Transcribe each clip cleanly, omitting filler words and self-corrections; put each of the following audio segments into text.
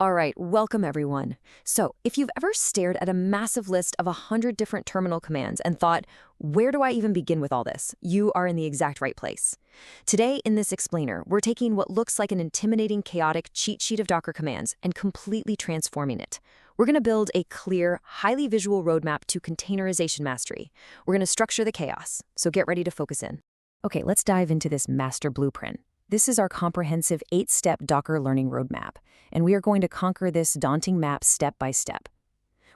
All right, welcome everyone. So, if you've ever stared at a massive list of 100 different terminal commands and thought, where do I even begin with all this? You are in the exact right place. Today, in this explainer, we're taking what looks like an intimidating, chaotic cheat sheet of Docker commands and completely transforming it. We're going to build a clear, highly visual roadmap to containerization mastery. We're going to structure the chaos, so get ready to focus in. Okay, let's dive into this master blueprint. This is our comprehensive 8-step Docker learning roadmap, and we are going to conquer this daunting map step by step.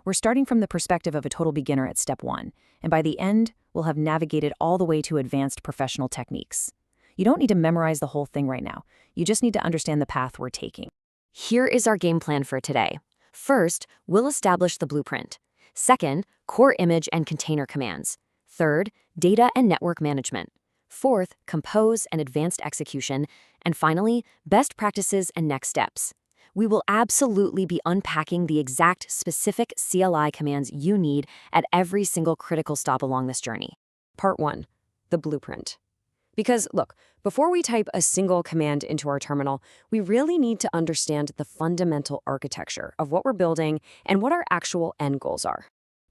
We're starting from the perspective of a total beginner at step 1, and by the end, we'll have navigated all the way to advanced professional techniques. You don't need to memorize the whole thing right now. You just need to understand the path we're taking. Here is our game plan for today. First, we'll establish the blueprint. Second, core image and container commands. Third, data and network management. Fourth, compose and advanced execution. And finally, best practices and next steps. We will absolutely be unpacking the exact specific CLI commands you need at every single critical stop along this journey. Part 1, the blueprint. Because, look, before we type a single command into our terminal, we really need to understand the fundamental architecture of what we're building and what our actual end goals are.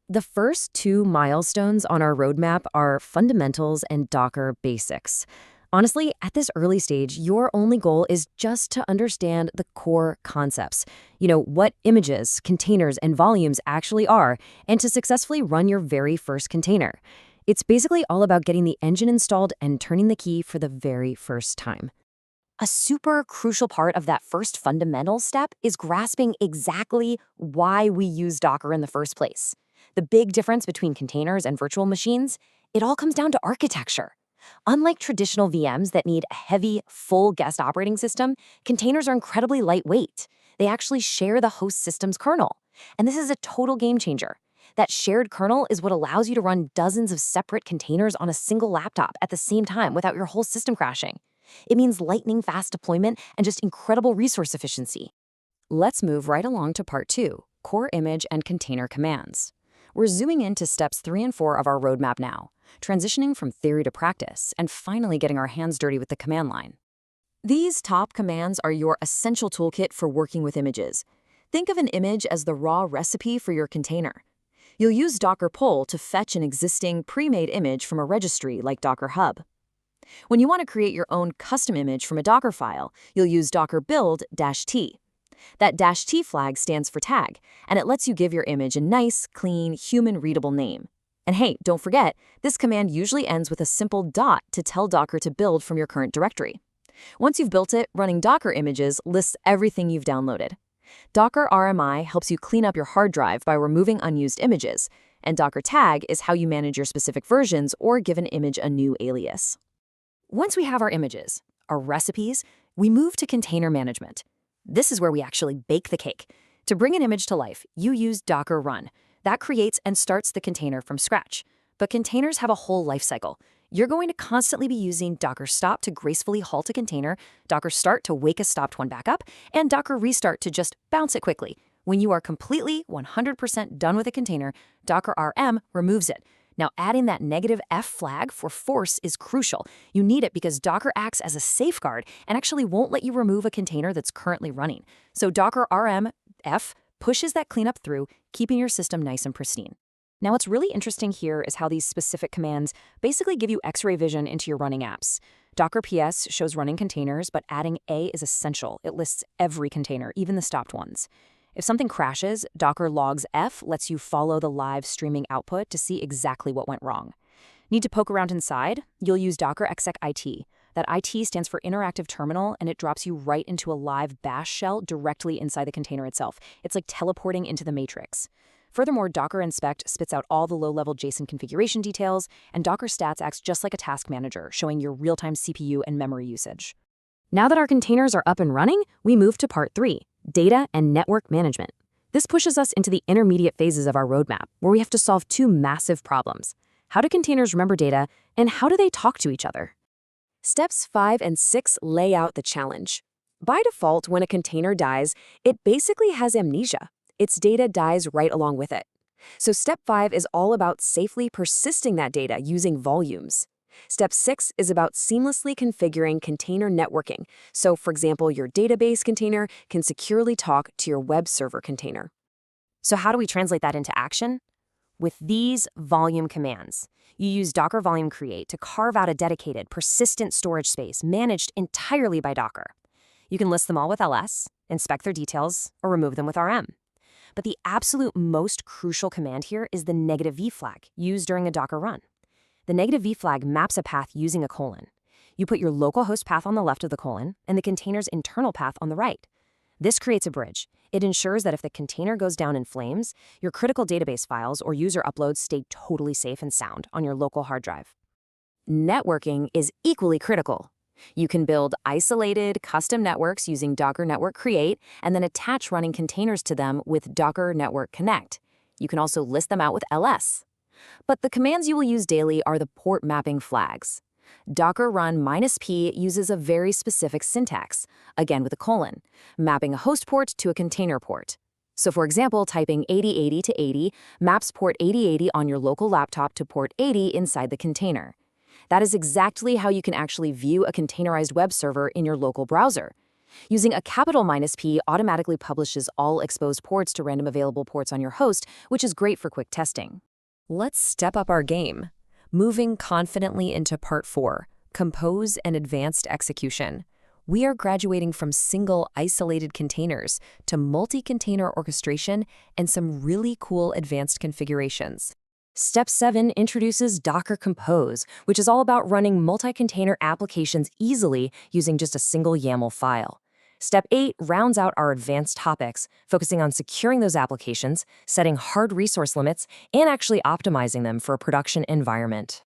The first 2 milestones on our roadmap are fundamentals and Docker basics. Honestly, at this early stage, your only goal is just to understand the core concepts. You know, what images, containers, and volumes actually are, and to successfully run your very first container. It's basically all about getting the engine installed and turning the key for the very first time. A super crucial part of that first fundamental step is grasping exactly why we use Docker in the first place. The big difference between containers and virtual machines, it all comes down to architecture. Unlike traditional VMs that need a heavy, full guest operating system, containers are incredibly lightweight. They actually share the host system's kernel. And this is a total game changer. That shared kernel is what allows you to run dozens of separate containers on a single laptop at the same time without your whole system crashing. It means lightning-fast deployment and just incredible resource efficiency. Let's move right along to part 2, core image and container commands. We're zooming into steps 3 and 4 of our roadmap now, transitioning from theory to practice, and finally getting our hands dirty with the command line. These top commands are your essential toolkit for working with images. Think of an image as the raw recipe for your container. You'll use Docker pull to fetch an existing pre-made image from a registry like Docker Hub. When you want to create your own custom image from a Docker file, you'll use Docker build-t. That -t flag stands for tag, and it lets you give your image a nice, clean, human-readable name. And hey, don't forget, this command usually ends with a simple dot to tell Docker to build from your current directory. Once you've built it, running Docker images lists everything you've downloaded. Docker RMI helps you clean up your hard drive by removing unused images, and Docker tag is how you manage your specific versions or give an image a new alias. Once we have our images, our recipes, we move to container management. This is where we actually bake the cake. To bring an image to life, you use Docker run. That creates and starts the container from scratch. But containers have a whole life cycle. You're going to constantly be using Docker stop to gracefully halt a container, Docker start to wake a stopped one back up, and Docker restart to just bounce it quickly. When you are completely 100% done with a container, Docker RM removes it. Now, adding that -F flag for force is crucial. You need it because Docker acts as a safeguard and actually won't let you remove a container that's currently running. So Docker RM-F pushes that cleanup through, keeping your system nice and pristine. Now, what's really interesting here is how these specific commands basically give you X-ray vision into your running apps. Docker PS shows running containers, but adding A is essential. It lists every container, even the stopped ones. If something crashes, Docker logs F lets you follow the live streaming output to see exactly what went wrong. Need to poke around inside? You'll use Docker exec IT. That IT stands for Interactive Terminal, and it drops you right into a live bash shell directly inside the container itself. It's like teleporting into the matrix. Furthermore, Docker inspect spits out all the low-level JSON configuration details, and Docker stats acts just like a task manager, showing your real-time CPU and memory usage. Now that our containers are up and running, we move to part 3. Data and network management. This pushes us into the intermediate phases of our roadmap, where we have to solve 2 massive problems. How do containers remember data, and how do they talk to each other? Steps 5 and 6 lay out the challenge. By default, when a container dies, it basically has amnesia. Its data dies right along with it. So step 5 is all about safely persisting that data using volumes. Step 6 is about seamlessly configuring container networking. So, for example, your database container can securely talk to your web server container. So how do we translate that into action? With these volume commands. You use Docker volume create to carve out a dedicated, persistent storage space managed entirely by Docker. You can list them all with ls, inspect their details, or remove them with rm. But the absolute most crucial command here is the -v flag used during a Docker run. The -v flag maps a path using a colon. You put your local host path on the left of the colon and the container's internal path on the right. This creates a bridge. It ensures that if the container goes down in flames, your critical database files or user uploads stay totally safe and sound on your local hard drive. Networking is equally critical. You can build isolated, custom networks using Docker Network Create and then attach running containers to them with Docker Network Connect. You can also list them out with ls. But the commands you will use daily are the port mapping flags. Docker run -p uses a very specific syntax, again with a colon, mapping a host port to a container port. So for example, typing 8080 to 80 maps port 8080 on your local laptop to port 80 inside the container. That is exactly how you can actually view a containerized web server in your local browser. Using a capital -p automatically publishes all exposed ports to random available ports on your host, which is great for quick testing. Let's step up our game. Moving confidently into Part 4, Compose and Advanced Execution. We are graduating from single, isolated containers to multi-container orchestration and some really cool advanced configurations. Step 7 introduces Docker Compose, which is all about running multi-container applications easily using just a single YAML file. Step 8 rounds out our advanced topics, focusing on securing those applications, setting hard resource limits, and actually optimizing them for a production environment.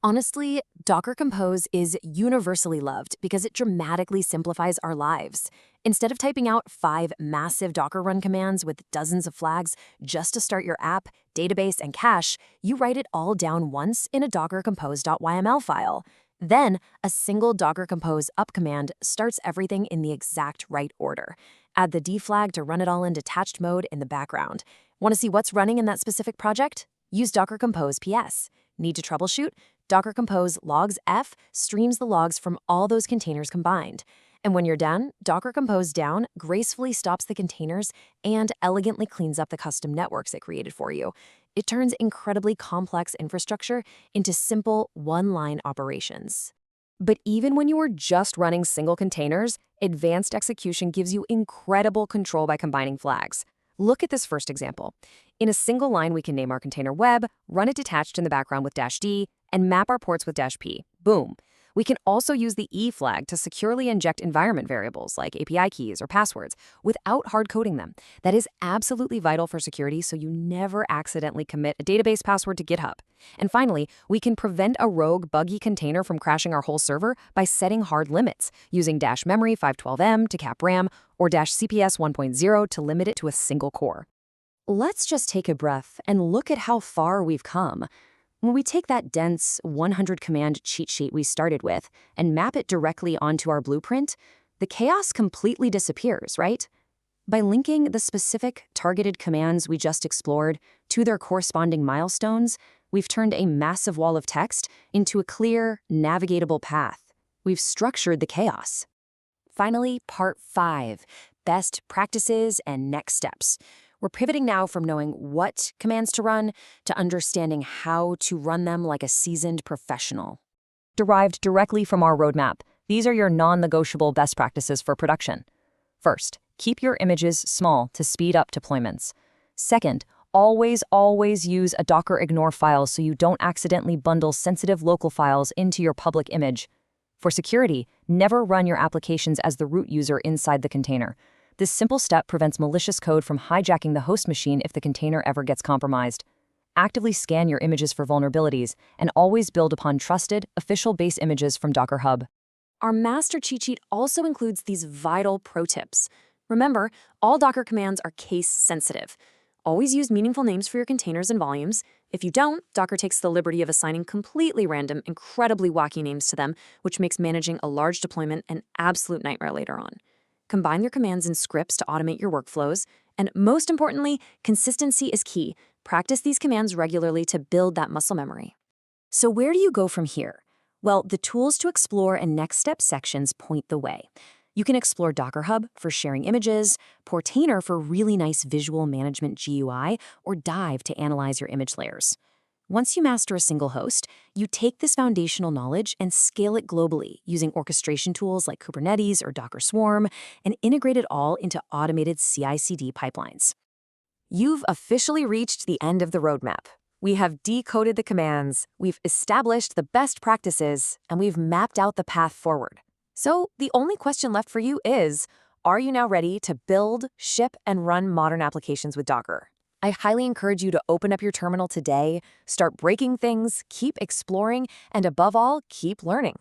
Honestly, Docker Compose is universally loved because it dramatically simplifies our lives. Instead of typing out 5 massive Docker run commands with dozens of flags just to start your app, database, and cache, you write it all down once in a Docker Compose.yml file. Then, a single Docker Compose up command starts everything in the exact right order. Add the D flag to run it all in detached mode in the background. Want to see what's running in that specific project? Use Docker Compose PS. Need to troubleshoot? Docker Compose logs F streams the logs from all those containers combined. And when you're done, Docker Compose down gracefully stops the containers and elegantly cleans up the custom networks it created for you. It turns incredibly complex infrastructure into simple one-line operations. But even when you are just running single containers, advanced execution gives you incredible control by combining flags. Look at this first example. In a single line, we can name our container web, run it detached in the background with -d, and map our ports with -p. Boom. We can also use the E flag to securely inject environment variables like API keys or passwords without hard coding them. That is absolutely vital for security, so you never accidentally commit a database password to GitHub. And finally, we can prevent a rogue buggy container from crashing our whole server by setting hard limits, using -memory 512M to cap RAM or -CPS 1.0 to limit it to a single core. Let's just take a breath and look at how far we've come. When we take that dense 100-command cheat sheet we started with and map it directly onto our blueprint, the chaos completely disappears, right? By linking the specific targeted commands we just explored to their corresponding milestones, we've turned a massive wall of text into a clear, navigatable path. We've structured the chaos. Finally, Part 5, Best Practices and Next Steps. We're pivoting now from knowing what commands to run to understanding how to run them like a seasoned professional. Derived directly from our roadmap, these are your non-negotiable best practices for production. First, keep your images small to speed up deployments. Second, always use a Docker ignore file so you don't accidentally bundle sensitive local files into your public image. For security, never run your applications as the root user inside the container. This simple step prevents malicious code from hijacking the host machine if the container ever gets compromised. Actively scan your images for vulnerabilities and always build upon trusted, official base images from Docker Hub. Our master cheat sheet also includes these vital pro tips. Remember, all Docker commands are case sensitive. Always use meaningful names for your containers and volumes. If you don't, Docker takes the liberty of assigning completely random, incredibly wacky names to them, which makes managing a large deployment an absolute nightmare later on. Combine your commands and scripts to automate your workflows. And most importantly, consistency is key. Practice these commands regularly to build that muscle memory. So where do you go from here? Well, the tools to explore and next step sections point the way. You can explore Docker Hub for sharing images, Portainer for really nice visual management GUI, or Dive to analyze your image layers. Once you master a single host, you take this foundational knowledge and scale it globally using orchestration tools like Kubernetes or Docker Swarm and integrate it all into automated CI/CD pipelines. You've officially reached the end of the roadmap. We have decoded the commands, we've established the best practices, and we've mapped out the path forward. So the only question left for you is, are you now ready to build, ship, and run modern applications with Docker? I highly encourage you to open up your terminal today, start breaking things, keep exploring, and above all, keep learning.